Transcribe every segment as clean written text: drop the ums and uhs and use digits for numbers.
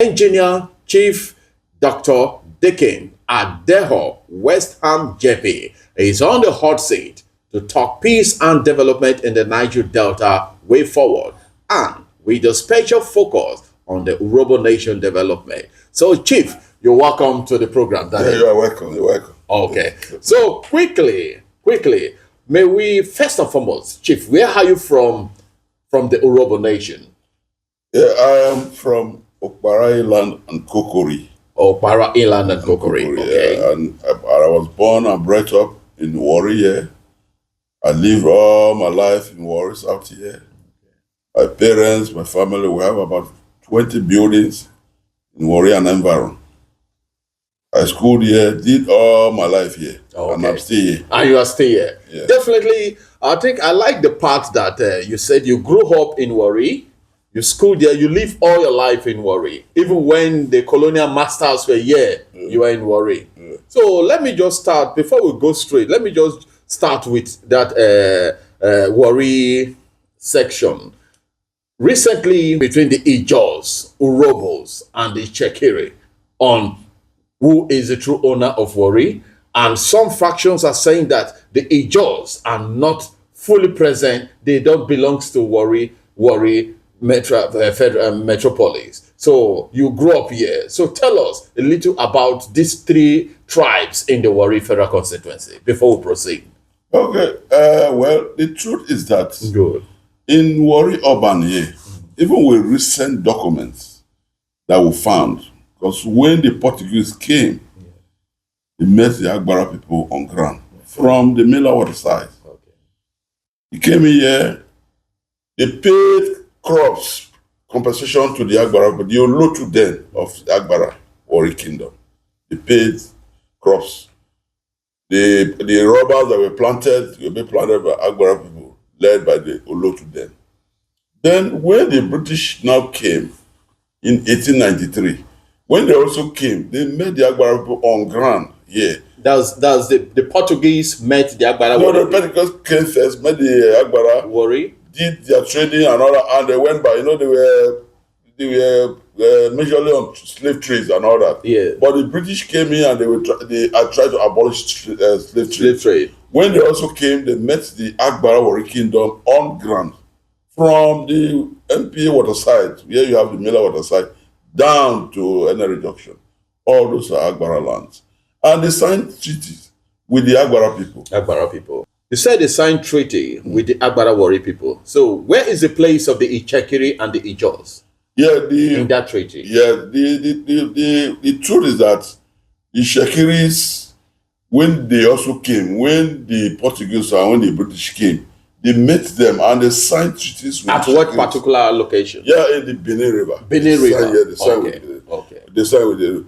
Engineer Chief Dr. Dickon Adeho Westham JP is on the hot seat to talk peace and development in the Niger Delta way forward, and with a special focus on the Urhobo Nation development. So, Chief, you're welcome to the program. Yeah, you are welcome. You're welcome. Okay. So, quickly, may we first and foremost, Chief, where are you from the Urhobo Nation? Yeah, I am from Okpara Inland and Kokori. Okpara Inland and Kokori. Okay. Yeah, and I was born and brought up in Warri here. I lived all my life in Warri, South here. My parents, my family, we have about 20 buildings in Warri and environ. I schooled here, did all my life here, and I'm still here. And you are still here. Yeah. Definitely, I think I like the part that you said you grew up in Warri, you schooled there, you live all your life in Warri. Even when the colonial masters were here, you were in Warri. Yeah. So let me just start, before we go straight, let me just start with that Warri section. Recently, between the Ijaws, Urhobos, and the Itsekiri on who is the true owner of Warri, and some factions are saying that the Ijaws are not fully present. They don't belong to Warri Federal Metropolis. So you grew up here. So tell us a little about these three tribes in the Warri Federal Constituency before we proceed. Okay, well, the truth is that Good. in Warri Urban here, even with recent documents that we found, because when the Portuguese came, they met the Agbara people on ground from the Miller water side. Okay. They came here, they paid crops, compensation to the Agbara, but the Olotu then of the Agbara Warri Kingdom. They paid crops. The rubbers that were planted by Agbara people, led by the Olotu then. Then when the British now came in 1893, when they also came, they met the Agbara people on ground here. Does the Portuguese met the Agbara No, Warri? the Pentecost came first, met the Agbara, Warri? did their trading and all that, and they went by. You know, they were majorly on slave trades and all that. Yeah. But the British came in and they had tried to abolish slave trade. When they also came, they met the Agbara Warri Kingdom on ground from the MPA waterside, where you have the Miller waterside, down to Energy Junction. All those are Agbara lands. And they signed treaties with the Agbara people. Agbara people. You said they signed treaty with the Agbara Warri people. So where is the place of the Itsekiri and the Ijaws Yeah, in that treaty? Yeah, the truth is that the Itsekiris, when they also came, when the Portuguese and when the British came, they met them and they signed treaties with At what particular location? Yeah, in the Benin River. Benin River. Yeah, they signed Okay. They signed with the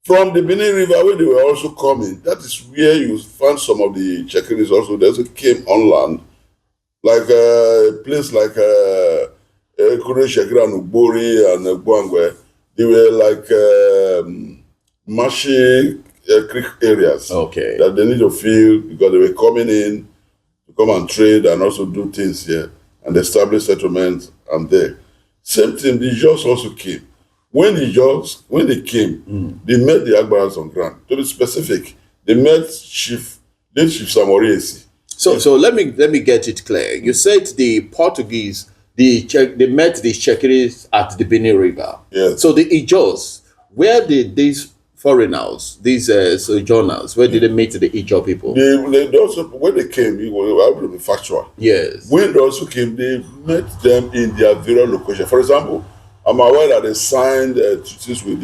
from the Benin River, when they were also coming, that is where you found some of the Itsekiris also. They also came on land, like a place like Kure Itsekiri and Ugbori and Gwangwe. They were like marshy creek areas that they need to fill because they were coming in to come and trade and also do things here and establish settlements and there. Same thing, the Ijaws also came. When they came, they met the Agbaras on ground. To be specific, they met late Chief Samoriesi. So let me get it clear. You said the Portuguese, they met the Itsekiris at the Benin River. Yes. So the Ijaws, where did these foreigners, these sojourners, where did they meet the Ijaw people? They also, when they came, it was able to be factual. Yes. When they also came, they met them in their various locations. For example, I'm aware that they signed treaties with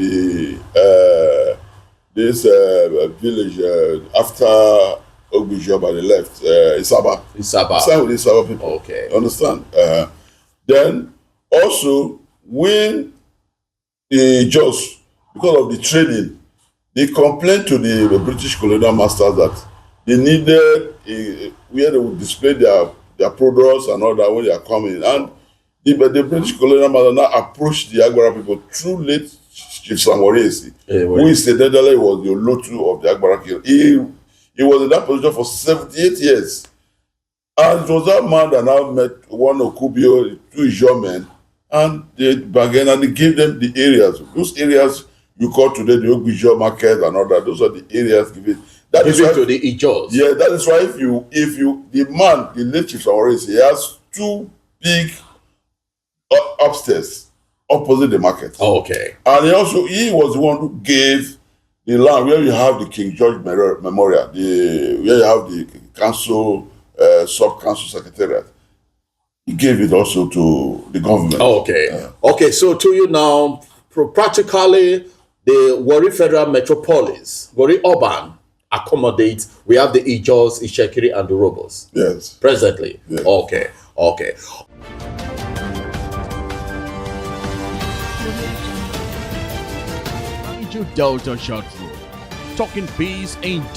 this village after Ogbijoba they left, Isaba. Isaba. Signed with Isaba people. Okay. Understand? Then also when just because of the trading, they complained to the British colonial masters that they needed where they would display their products and all that when they are coming. And the British colonial master now approached the Agbara people through late Chief Samoriesi, who incidentally was the Olotu of the Agbara Kingdom. He was in that position for 78 years. And it was that man that now met one Okubio, two Ijaw men, and they bargain and they give them the areas. Those areas you call today the Ijaw market and all that, those are the areas given. That is Given why, to the Ijaws. yeah, that is why if you the late Chief Warri, he has two big upstairs opposite the market. Okay. And he was the one who gave the land where you have the King George Memorial, where you have the council, sub-council secretariat. He gave it also to the government. Okay. Okay, so to you now, practically the Warri Federal Metropolis, Warri Urban, accommodate. We have the Ijaws, Itsekiri, and the Urhobos. Yes. Presently. Yes. Okay. Okay. Niger Delta Short Road. Talking peace ain't